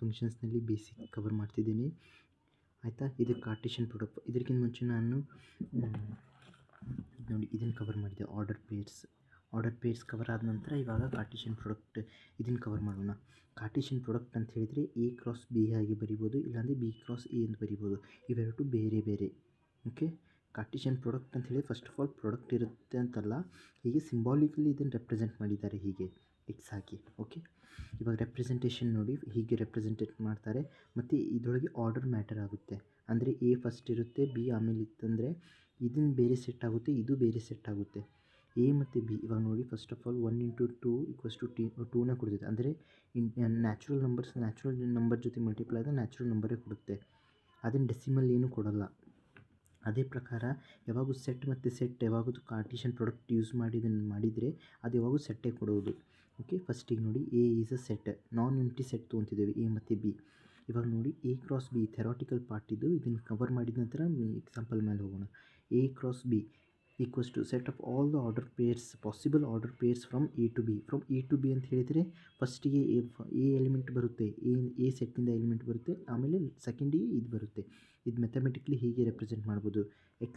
ಫಂಕ್ಷನ್ಸ್ನಲ್ಲಿ basic cover ಮಾಡ್ತಿದ್ದೀನಿ ಆಯಿತಾ. ಇದು ಕಾರ್ಟೇಷಿಯನ್ ಪ್ರಾಡಕ್ಟ್. ಇದಕ್ಕಿಂತ ಮುಂಚೆ ನಾನು ನೋಡಿ ಇದನ್ನು ಕವರ್ ಮಾಡಿದೆ. ಆರ್ಡರ್ ಪೇರ್ಸ್ ಕವರ್ ಆದ ನಂತರ ಇವಾಗ ಕಾರ್ಟೇಷಿಯನ್ ಪ್ರಾಡಕ್ಟ್ ಇದನ್ನು ಕವರ್ ಮಾಡೋಣ. ಕಾರ್ಟೇಷಿಯನ್ ಪ್ರಾಡಕ್ಟ್ ಅಂತ ಹೇಳಿದರೆ A × B ಆಗಿ ಬರಿಬೋದು, ಇಲ್ಲಾಂದರೆ B × A ಅಂತ ಬರಿಬೋದು. ಇವೆರಡು ಬೇರೆ ಬೇರೆ. ಓಕೆ, ಕಾರ್ಟೇಷಿಯನ್ ಪ್ರಾಡಕ್ಟ್ ಅಂತ ಹೇಳಿ ಫಸ್ಟ್ ಆಫ್ ಆಲ್ ಪ್ರಾಡಕ್ಟ್ ಇರುತ್ತೆ ಅಂತಲ್ಲ, ಹೀಗೆ ಸಿಂಬಾಲಿಕಲಿ ಇದನ್ನು ರೆಪ್ರೆಸೆಂಟ್ ಮಾಡಿದ್ದಾರೆ ಹೀಗೆ ಎಕ್ಸ್ ಹಾಕಿ. ಓಕೆ, ಇವಾಗ ರೆಪ್ರೆಸೆಂಟೇಷನ್ ನೋಡಿ ಹೀಗೆ ರೆಪ್ರೆಸೆಂಟೇಟ್ ಮಾಡ್ತಾರೆ. ಮತ್ತು ಇದರೊಳಗೆ ಆರ್ಡರ್ ಮ್ಯಾಟರ್ ಆಗುತ್ತೆ. ಅಂದರೆ A ಫಸ್ಟ್ ಇರುತ್ತೆ, B ಆಮೇಲೆ ಇತ್ತಂದರೆ ಇದನ್ನು ಬೇರೆ ಸೆಟ್ ಆಗುತ್ತೆ, ಇದು ಬೇರೆ ಸೆಟ್ ಆಗುತ್ತೆ. A ಮತ್ತು B ಇವಾಗ ನೋಡಿ ಫಸ್ಟ್ ಆಫ್ ಆಲ್ 1 × 2 = 2ನ ಕೊಡ್ತೈತೆ. ಅಂದರೆ ನ್ಯಾಚುರಲ್ ನಂಬರ್ ಜೊತೆ ಮಲ್ಟಿಪ್ಲೈ ಆದ ನ್ಯಾಚುರಲ್ ನಂಬರೇ ಕೊಡುತ್ತೆ. ಅದನ್ನು ಡೆಸಿಮಲ್ ಏನೂ ಕೊಡೋಲ್ಲ. ಅದೇ ಪ್ರಕಾರ ಯಾವಾಗೂ ಸೆಟ್ ಮತ್ತು ಸೆಟ್ ಯಾವಾಗೂ ಕಾರ್ಟೇಷಿಯನ್ ಪ್ರಾಡಕ್ಟ್ ಯೂಸ್ ಮಾಡಿದರೆ ಅದು ಯಾವಾಗೂ ಸೆಟ್ಟೇ ಕೊಡೋದು. ಓಕೆ, ಫಸ್ಟಿಗೆ ನೋಡಿ A is a set, non empty set ತೊಗೊತಿದ್ದೇವೆ A ಮತ್ತು B. ಇವಾಗ ನೋಡಿ A × B ಥೆರಾಟಿಕಲ್ ಪಾರ್ಟ್ ಇದು. ಇದನ್ನು ಕವರ್ ಮಾಡಿದ ನಂತರ ಎಕ್ಸಾಂಪಲ್ ಮೇಲೆ ಹೋಗೋಣ. A × B = set of all the possible order pairs from A to B. From A to B ಅಂತ ಹೇಳಿದರೆ ಫಸ್ಟಿಗೆ A ಎಲಿಮೆಂಟ್ ಬರುತ್ತೆ, A ಸೆಟ್ಟಿಂದ ಎಲಿಮೆಂಟ್ ಬರುತ್ತೆ, ಆಮೇಲೆ ಸೆಕೆಂಡಿಗೆ ಇದು ಬರುತ್ತೆ. ಇದು ಮೆಥಮೆಟಿಕ್ಲಿ ಹೀಗೆ ರೆಪ್ರೆಸೆಂಟ್ ಮಾಡ್ಬೋದು. X,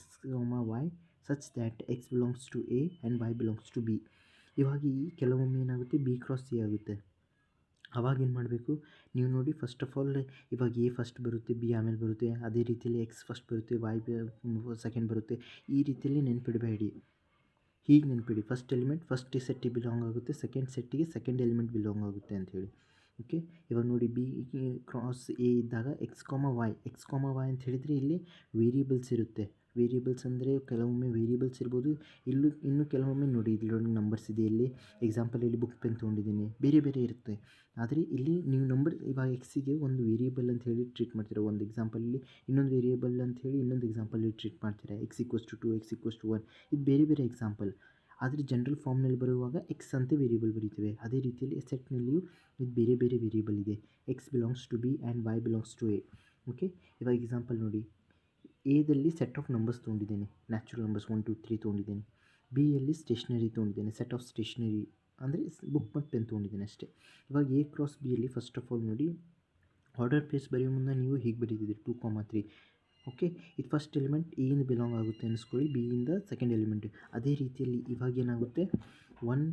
Y such that X belongs to A and Y belongs to B. ಇವಾಗ ಕೆಲವೊಮ್ಮೆ ಏನಾಗುತ್ತೆ B × C ಆಗುತ್ತೆ. ಅವಾಗ ಏನು ಮಾಡಬೇಕು ನೀವು ನೋಡಿ ಫಸ್ಟ್ ಆಫ್ ಆಲ್ ಇವಾಗ A ಫಸ್ಟ್ ಬರುತ್ತೆ, B ಆಮೇಲೆ ಬರುತ್ತೆ. ಅದೇ ರೀತಿಯಲ್ಲಿ X ಫಸ್ಟ್ ಬರುತ್ತೆ, Y ಸೆಕೆಂಡ್ ಬರುತ್ತೆ. ಈ ರೀತಿಯಲ್ಲಿ ನೆನಪಿಡಬೇಡಿ. ಹೀಗೆ ನೆನಪಿಡಿ, ಫಸ್ಟ್ ಎಲಿಮೆಂಟ್ ಫಸ್ಟ್ ಸೆಟ್ಟಿಗೆ ಬಿಲಾಂಗ್ ಆಗುತ್ತೆ, ಸೆಕೆಂಡ್ ಸೆಟ್ಟಿಗೆ ಸೆಕೆಂಡ್ ಎಲಿಮೆಂಟ್ ಬಿಲಾಂಗ್ ಆಗುತ್ತೆ ಅಂಥೇಳಿ. ಓಕೆ, ಇವಾಗ ನೋಡಿ B × A ಇದ್ದಾಗ X, Y ಅಂತ ಹೇಳಿದರೆ ಇಲ್ಲಿ ವೇರಿಯೇಬಲ್ಸ್ ಇರುತ್ತೆ. ವೇರಿಯೇಬಲ್ಸ್ ಅಂದರೆ ಕೆಲವೊಮ್ಮೆ ವೇರಿಯೇಬಲ್ಸ್ ಇರ್ಬೋದು, ಇನ್ನು ಕೆಲವೊಮ್ಮೆ ನೋಡಿ ಇದರೊಳಗೆ ನಂಬರ್ಸ್ ಇದೆ. ಇಲ್ಲಿ ಎಕ್ಸಾಂಪಲ್ ಇಲ್ಲಿ ಬುಕ್ ಪೆನ್ ತೊಗೊಂಡಿದ್ದೀನಿ, ಬೇರೆ ಬೇರೆ ಇರುತ್ತೆ. ಆದರೆ ಇಲ್ಲಿ ನೀವು ನಂಬರ್ ಇವಾಗ Xಗೆ ಒಂದು ವೇರಿಯೇಬಲ್ ಅಂತ ಹೇಳಿ ಟ್ರೀಟ್ ಮಾಡ್ತೀರಾ ಒಂದು ಎಕ್ಸಾಂಪಲಲ್ಲಿ, ಇನ್ನೊಂದು ವೇರಿಯೇಬಲ್ ಅಂತ ಹೇಳಿ ಇನ್ನೊಂದು ಎಕ್ಸಾಂಪಲಲ್ಲಿ ಟ್ರೀಟ್ ಮಾಡ್ತೀರಾ. X = 2, X = 1. ಇದು ಬೇರೆ ಬೇರೆ ಎಕ್ಸಾಂಪಲ್. ಆದರೆ ಜನರಲ್ ಫಾರ್ಮ್ನಲ್ಲಿ ಬರುವಾಗ X ಅಂತ ವೇರಿಯೇಬಲ್ ಬರೀತೇವೆ. ಅದೇ ರೀತಿಯಲ್ಲಿ ಸೆಟ್ನಲ್ಲಿಯೂ ಇದು ಬೇರೆ ಬೇರೆ ವೇರಿಯೇಬಲ್ ಇದೆ. X belongs to B and Y belongs to A. Okay, ಇವಾಗ ಎಕ್ಸಾಂಪಲ್ ನೋಡಿ, ಎದಲ್ಲಿ ಸೆಟ್ ಆಫ್ ನಂಬರ್ಸ್ ತೊಗೊಂಡಿದ್ದೇನೆ, ನ್ಯಾಚುರಲ್ ನಂಬರ್ಸ್ 1 2 3 ತೊಗೊಂಡಿದ್ದೇನೆ. ಬಿಯಲ್ಲಿ ಸ್ಟೇಷ್ನರಿ ತೊಗೊಂಡಿದ್ದೇನೆ, ಸೆಟ್ ಆಫ್ ಸ್ಟೇಷ್ನರಿ ಅಂದರೆ ಬುಕ್ ಮತ್ತು ಪೆನ್ ತೊಗೊಂಡಿದ್ದೇನೆ ಅಷ್ಟೇ. ಇವಾಗ A × B first of all ನೋಡಿ ಆರ್ಡರ್ ಪೇರ್ಸ್ ಬರೆಯೋ ಮುಂದೆ ನೀವು ಹೀಗೆ ಬರೀತಿದ್ದೀರಿ 2, 3. ಓಕೆ, ಇದು ಫಸ್ಟ್ ಎಲಿಮೆಂಟ್ A ಇಂದ ಬಿಲಾಂಗ್ ಆಗುತ್ತೆ ಅನ್ನಿಸ್ಕೊಳ್ಳಿ, B ಇಂದ ಸೆಕೆಂಡ್ ಎಲಿಮೆಂಟ್. ಅದೇ ರೀತಿಯಲ್ಲಿ ಇವಾಗ ಏನಾಗುತ್ತೆ 1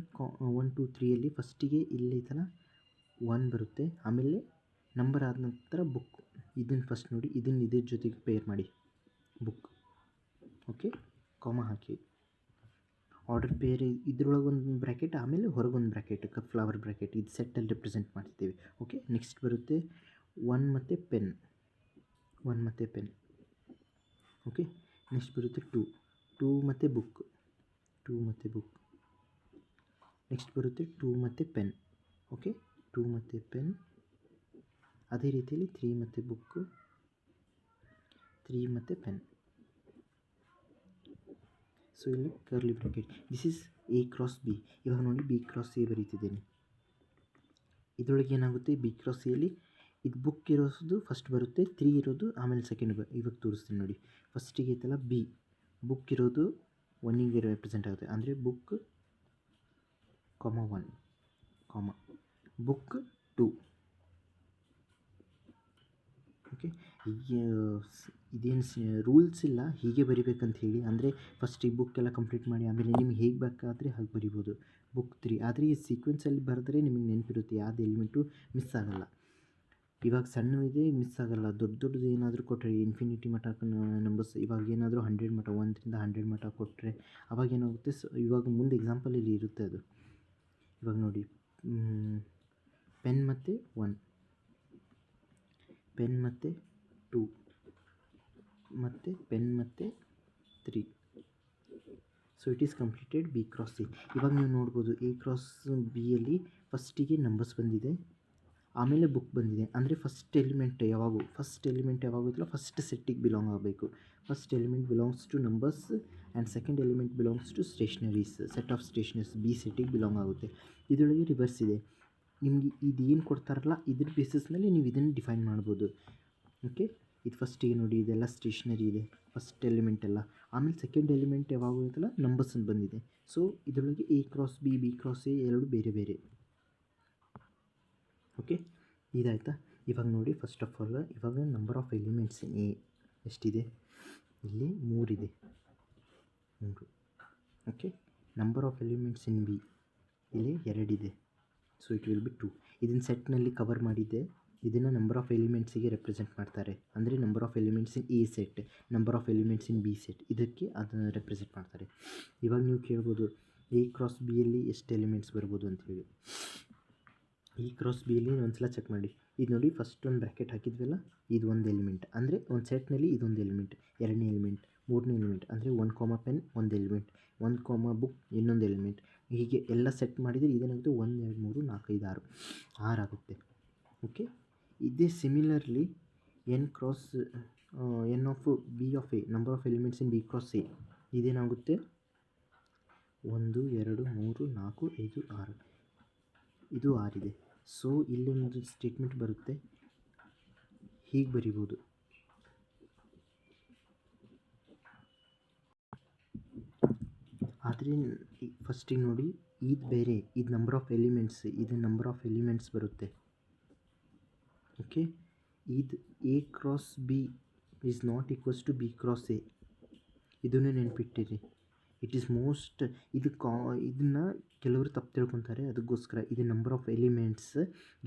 2 3 ಫಸ್ಟಿಗೆ ಇಲ್ಲಿ ಈ ಥರ 1 ಬರುತ್ತೆ, ಆಮೇಲೆ ನಂಬರ್ ಆದ ನಂತರ ಬುಕ್. ಇದನ್ನು ಫಸ್ಟ್ ನೋಡಿ, ಇದನ್ನು ಇದ್ರ ಜೊತೆಗೆ ಪೇರ್ ಮಾಡಿ ಬುಕ್. ಓಕೆ, ಹಾಕಿ ಆರ್ಡರ್ ಪೇರ್ ಇದ್ರೊಳಗೆ ಒಂದು ಬ್ರ್ಯಾಕೆಟ್, ಆಮೇಲೆ ಹೊರಗೊಂದು ಬ್ರ್ಯಾಕೆಟ್, ಫ್ಲವರ್ ಬ್ರ್ಯಾಕೆಟ್. ಇದು ಸೆಟ್ಟಲ್ಲಿ ರೆಪ್ರೆಸೆಂಟ್ ಮಾಡ್ತಿದ್ದೇವೆ. ಓಕೆ, ನೆಕ್ಸ್ಟ್ ಬರುತ್ತೆ 1 ಮತ್ತು ಪೆನ್. ಓಕೆ, ನೆಕ್ಸ್ಟ್ ಬರುತ್ತೆ 2 ಮತ್ತು ಬುಕ್. ನೆಕ್ಸ್ಟ್ ಬರುತ್ತೆ 2 ಮತ್ತು ಪೆನ್. ಓಕೆ, 2 ಮತ್ತು ಪೆನ್. ಅದೇ ರೀತಿಯಲ್ಲಿ 3 ಮತ್ತು ಬುಕ್ಕು, 3 ಮತ್ತು ಪೆನ್. ಸೊ ಇಲ್ಲಿ curly bracket. This is A × B. ಇವಾಗ ನೋಡಿ B × A ಬರೀತಿದ್ದೇನೆ. ಇದರೊಳಗೆ ಏನಾಗುತ್ತೆ B × A ಇದು ಬುಕ್ ಇರೋದು ಫಸ್ಟ್ ಬರುತ್ತೆ, 3 ಇರೋದು ಆಮೇಲೆ ಸೆಕೆಂಡ್ ಇವಾಗ ತೋರಿಸ್ತೀನಿ ನೋಡಿ. ಫಸ್ಟಿಗೆ ಐತಲ್ಲ B, ಬುಕ್ ಇರೋದು 1ಗೆ ರೆಪ್ರೆಸೆಂಟ್ ಆಗುತ್ತೆ. ಅಂದರೆ ಬುಕ್ 1, ಬುಕ್ 2. ಓಕೆ, ಇದೇನು ರೂಲ್ಸ್ ಇಲ್ಲ ಹೀಗೆ ಬರಿಬೇಕಂತ ಹೇಳಿ. ಅಂದರೆ ಫಸ್ಟ್ ಈ ಬುಕ್ ಎಲ್ಲ ಕಂಪ್ಲೀಟ್ ಮಾಡಿ ಆಮೇಲೆ ನಿಮ್ಗೆ ಹೇಗೆ ಬೇಕಾದರೆ ಹಾಗೆ ಬರಿಬೋದು. ಬುಕ್ 3 ಆದರೆ ಈ ಸೀಕ್ವೆನ್ಸಲ್ಲಿ ಬರೆದ್ರೆ ನಿಮಗೆ ನೆನಪಿರುತ್ತೆ, ಯಾವ್ದು ಎಲಿಮೆಂಟು ಮಿಸ್ ಆಗೋಲ್ಲ. ಇವಾಗ ಸಣ್ಣ ಇದೆ ಮಿಸ್ ಆಗೋಲ್ಲ. ದೊಡ್ಡದು ಏನಾದರೂ ಕೊಟ್ಟರೆ ಇನ್ಫಿನಿಟಿ ಮಟ್ಟ ನಂಬರ್ಸ್, ಇವಾಗ ಏನಾದರೂ 100 ಮಟ್ಟ 1 ರಿಂದ 100 ಮಟ್ಟ ಕೊಟ್ಟರೆ ಅವಾಗ ಏನಾಗುತ್ತೆ, ಇವಾಗ ಮುಂದೆ ಎಕ್ಸಾಂಪಲಲ್ಲಿ ಇರುತ್ತೆ ಅದು. ಇವಾಗ ನೋಡಿ ಪೆನ್ ಮತ್ತು 1, ಪೆನ್ ಮತ್ತು 2 ಮತ್ತು ಪೆನ್ ಮತ್ತು 3. So it is completed B × C. ಇವಾಗ ನೀವು ನೋಡ್ಬೋದು A × Bಯಲ್ಲಿ ಫಸ್ಟಿಗೆ ನಂಬರ್ಸ್ ಬಂದಿದೆ, ಆಮೇಲೆ ಬುಕ್ ಬಂದಿದೆ. ಅಂದರೆ ಫಸ್ಟ್ ಎಲಿಮೆಂಟ್ ಯಾವಾಗುತ್ತಲ್ಲ ಫಸ್ಟ್ ಸೆಟ್ಟಿಗೆ ಬಿಲಾಂಗ್ ಆಗಬೇಕು. First element belongs to numbers and second element belongs to stationeries. Set of stationeries B ಸೆಟ್ಟಿಗೆ ಬಿಲಾಂಗ್ ಆಗುತ್ತೆ. ಇದರೊಳಗೆ ರಿವರ್ಸ್ ಇದೆ. ನಿಮಗೆ ಇದೇನು ಕೊಡ್ತಾರಲ್ಲ ಇದ್ರ ಬೇಸಿಸ್ ಮೇಲೆ ನೀವು ಇದನ್ನು ಡಿಫೈನ್ ಮಾಡ್ಬೋದು. ಓಕೆ, ಇದು ಫಸ್ಟಿಗೆ ನೋಡಿ ಇದೆಲ್ಲ ಸ್ಟೇಷ್ನರಿ ಇದೆ ಫಸ್ಟ್ ಎಲಿಮೆಂಟ್ ಎಲ್ಲ, ಆಮೇಲೆ ಸೆಕೆಂಡ್ ಎಲಿಮೆಂಟ್ ಯಾವಾಗ ಇರುತ್ತಲ್ಲ ನಂಬರ್ಸ್ ಅಂತ ಬಂದಿದೆ. ಸೊ ಇದರೊಳಗೆ A × B, B × A ಎರಡು ಬೇರೆ ಬೇರೆ. ಓಕೆ, ಇದಾಯಿತಾ. ಇವಾಗ ನೋಡಿ ಫಸ್ಟ್ ಆಫ್ ಆಲ್ ಇವಾಗ number of elements in a ಎಷ್ಟಿದೆ, ಇಲ್ಲಿ 3 ಇದೆ, 3. Okay, number of elements in B ಇಲ್ಲಿ 2 ಇದೆ, ಸೊ ಇಟ್ ವಿಲ್ ಬಿ 2. ಇದನ್ನು ಸೆಟ್ನಲ್ಲಿ ಕವರ್ ಮಾಡಿದ್ದೆ, ಇದನ್ನು ನಂಬರ್ ಆಫ್ ಎಲಿಮೆಂಟ್ಸಿಗೆ ರೆಪ್ರೆಸೆಂಟ್ ಮಾಡ್ತಾರೆ. ಅಂದರೆ number of elements in a set, number of elements in B set, ಇದಕ್ಕೆ ಅದನ್ನು ರೆಪ್ರೆಸೆಂಟ್ ಮಾಡ್ತಾರೆ. ಇವಾಗ ನೀವು ಕೇಳ್ಬೋದು ಎ ಕ್ರಾಸ್ ಬಿಯಲ್ಲಿ ಎಷ್ಟು ಎಲಿಮೆಂಟ್ಸ್ ಬರ್ಬೋದು ಅಂಥೇಳಿ. ಎ ಕ್ರಾಸ್ ಬಿಯಲ್ಲಿ ಒಂದು ಸಲ ಚೆಕ್ ಮಾಡಿ. ಇದು ನೋಡಿ, ಫಸ್ಟ್ ಒಂದು ಬ್ರ್ಯಾಕೆಟ್ ಹಾಕಿದ್ವಲ್ಲ, ಇದು ಒಂದು ಎಲಿಮೆಂಟ್, ಅಂದರೆ ಒಂದು ಸೆಟ್ನಲ್ಲಿ ಇದೊಂದು ಎಲಿಮೆಂಟ್, ಎರಡನೇ ಎಲಿಮೆಂಟ್, ಮೂರನೇ ಎಲಿಮೆಂಟ್, ಅಂದರೆ 1 ಪೆನ್ ಒಂದು ಎಲಿಮೆಂಟ್, 1 ಬುಕ್ ಇನ್ನೊಂದು ಎಲಿಮೆಂಟ್, ಹೀಗೆ ಎಲ್ಲ ಸೆಟ್ ಮಾಡಿದರೆ ಇದೇನಾಗುತ್ತೆ 1 2 3 4 5 6 ಆಗುತ್ತೆ. ಓಕೆ, ಇದೇ similarly n cross n of B of A, number of elements in B cross A, ಇದೇನಾಗುತ್ತೆ 1 2 3 4 5 6, ಇದು 6 ಇದೆ. ಸೊ ಇಲ್ಲೊಂದು ಸ್ಟೇಟ್ಮೆಂಟ್ ಬರುತ್ತೆ, ಹೀಗೆ ಬರಿಬೋದು. ಆದರೆ ಫಸ್ಟಿಗೆ ನೋಡಿ, ಇದು ಬೇರೆ, ಇದು ನಂಬರ್ ಆಫ್ ಎಲಿಮೆಂಟ್ಸ್, ಇದು ನಂಬರ್ ಆಫ್ ಎಲಿಮೆಂಟ್ಸ್ ಬರುತ್ತೆ. ಓಕೆ, ಇದು A cross B is not equals to B cross A, ಇದನ್ನು ನೆನ್ಪಿಟ್ಟಿರಿ. ಇಟ್ ಈಸ್ ಮೋಸ್ಟ್ ಇದನ್ನು ಕೆಲವರು ತಪ್ಪು ತಿಳ್ಕೊತಾರೆ, ಅದಕ್ಕೋಸ್ಕರ ಇದು ನಂಬರ್ ಆಫ್ ಎಲಿಮೆಂಟ್ಸ್,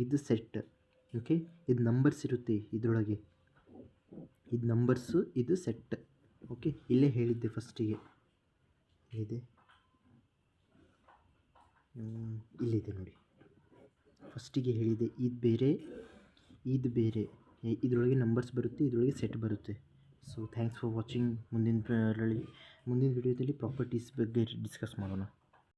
ಇದು ಸೆಟ್. ಓಕೆ, ಇದು ನಂಬರ್ಸ್ ಇರುತ್ತೆ ಇದರೊಳಗೆ, ಇದು ನಂಬರ್ಸು, ಇದು ಸೆಟ್. ಓಕೆ, ಇಲ್ಲೇ ಹೇಳಿದ್ದೆ ಫಸ್ಟಿಗೆ, ಇದೆ ಇಲ್ಲಿದೆ ನೋಡಿ, ಫಸ್ಟಿಗೆ ಹೇಳಿದೆ, ಇದು ಬೇರೆ, ಇದು ಬೇರೆ, ಇದರೊಳಗೆ ನಂಬರ್ಸ್ ಬರುತ್ತೆ, ಇದರೊಳಗೆ ಸೆಟ್ ಬರುತ್ತೆ. So thanks for watching. ಮುಂದಿನ ವಿಡಿಯೋದಲ್ಲಿ ಪ್ರಾಪರ್ಟೀಸ್ ಬಗ್ಗೆ ಡಿಸ್ಕಸ್ ಮಾಡೋಣ.